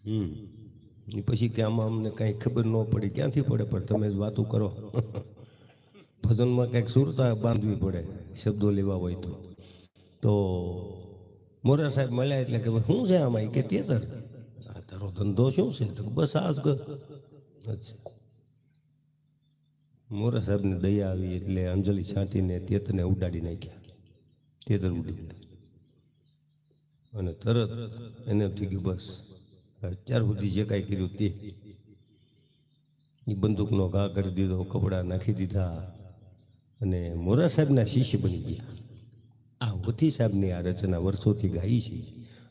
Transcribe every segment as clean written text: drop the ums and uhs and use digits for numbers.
એ પછી કે આમાં અમને કાંઈ ખબર ન પડી, ક્યાંથી પડે? પણ તમે જ વાતો કરો. ભજનમાં કંઈક સુરતા બાંધવી પડે, શબ્દો લેવા હોય તો મોરા સાહેબ મળ્યા એટલે કે શું છે આમાં? કે તેતર તારો ધંધો શું છે? તો બસ આ જ કર. અચ્છા. મોરા સાહેબને દયા આવી એટલે અંજલિ છાંટીને તેતરને ઉડાડી નાખ્યા. તેતર ઉડી ગયા અને તરત એને થઈ ગયું બસ અત્યાર સુધી જે કાંઈ કર્યું તે. એ બંદૂકનો ઘા કરી દીધો, કપડાં નાખી દીધા અને મોરા સાહેબના શિષ્ય બની ગયા. આ હોથી સાહેબની આ રચના વર્ષોથી ગાઈ છે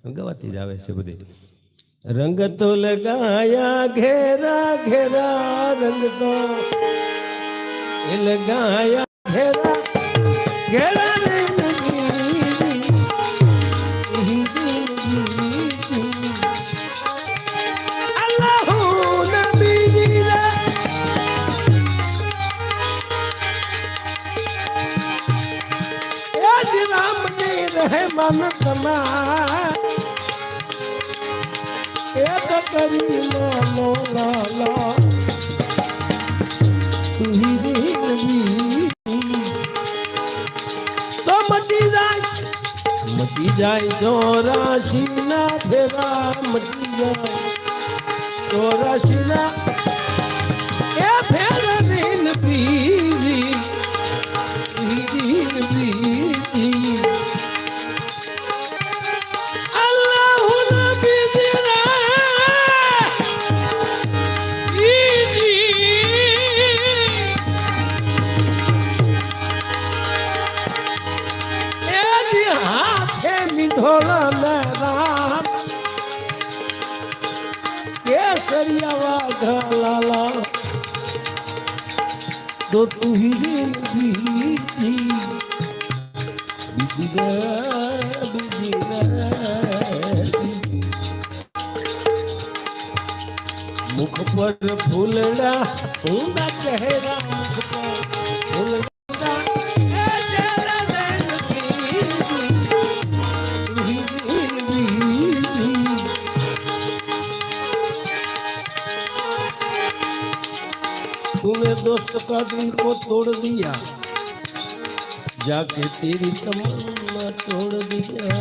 અને ગવાતી જ આવે છે બધે. રંગ તો લગાયા ઘેરા ઘેરા, રંગ તો લગાયા ઘેરા ઘેરા, मन तमा एक करी लो लो तो मटी जाए चौरासी ना फेरा, मटी जाए चौरासी ना ए फेरा दिन बीजी बीजी ढोला में राम केसरिया वाघा लाला तो तू ही बीजी मुख पर फूलड़ा ऊंडा चेहरा, मुख पर फूलड़ा तूने दोस्त का दिल को तोड़ दिया, जाके तेरी तमन्ना तोड़ दिया।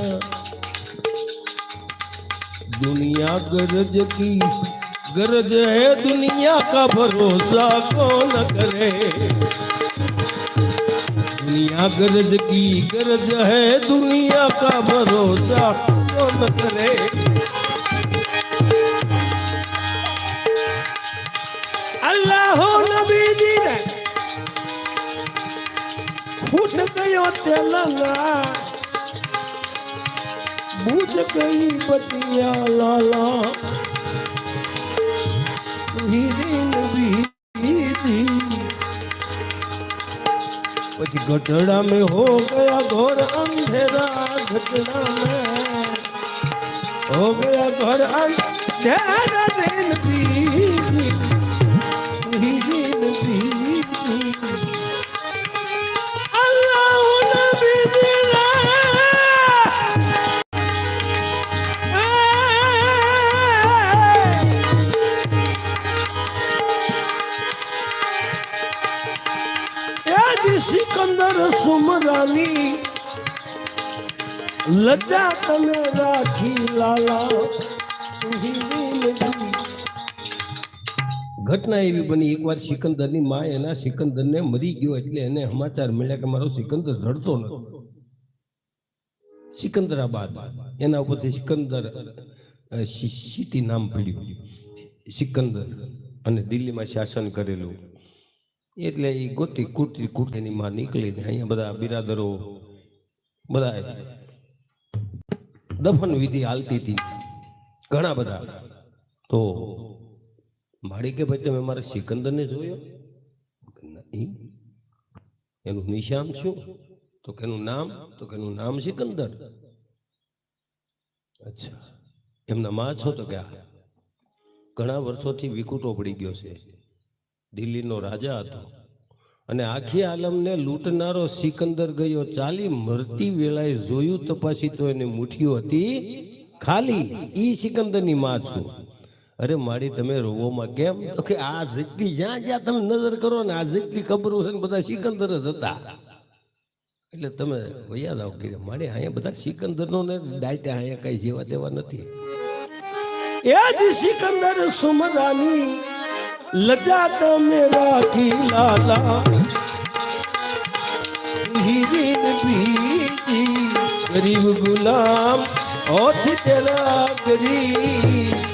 दुनिया गरज की गरज है, दुनिया का भरोसा कौन करे? दुनिया गरज की गरज है, दुनिया का भरोसा कौन करे? अल्लाह नबी जी ने फूट गयो तेलंगा, बूझ गई बतिया लाला, પછી ગઢડા में हो गया घोर अंधेरा, गढ़ड़ा में हो गया घोर अंधेरा, दिन बीती दिन बीती। अल्लाह नबी दिला सिकंदर सुमरानी लज्जा तने राखी लाला। ઘટના એવી બની, એકવાર સિકંદરની માં એના સિકંદરને મરી ગયો એટલે એને સમાચાર મળ્યા કે મારો સિકંદર જડતો નથી. સિકંદરાબાદ એના ઉપરથી સિકંદર સિટી નામ પડ્યું, સિકંદર, અને દિલ્હીમાં શાસન કરેલું. એટલે એ ગોતી કૂટતી કૂટતીની માં નીકળીને અહીંયા બધા બિરાદરો બધા દફન વિધિ હાલતી હતી ઘણા બધા. તો માળી કે ભાઈ તમે મારા સિકંદરને જોયો? નહીં. એનું નિશાન શું? તો કે એનું નામ, તો કે એનું નામ સિકંદર. અચ્છા, એમના માં છો? તો કે ઘણા વર્ષોથી વિકુટો પડી ગયો છે, દિલ્હીનો રાજા હતો અને આખી આલમને લૂંટનારો સિકંદર ગયો ચાલી, મરતી વેળાએ જોયું તપાસી તો એની મુઠ્ઠીઓ હતી ખાલી. ઈ સિકંદરની માં છું. અરે માડી તમે રોવોમાં કેમ? તો કે આ જેટલી જ્યાં જ્યાં તમે નજર કરો ને આ જેટલી કબરો છે ને બધા સિકંદર જ હતા, એટલે તમે વૈયા જાવ કે માડી અહીંયા બધા સિકંદરનો ને ડાયટા અહીંયા કઈ જેવા તેવા નથી. એ જ સિકંદર સુમરાની લજા તમે રાખી લાલા, હીરીન બીજી ગરીબ ગુલામ ઓથી તેરા ગરીબ.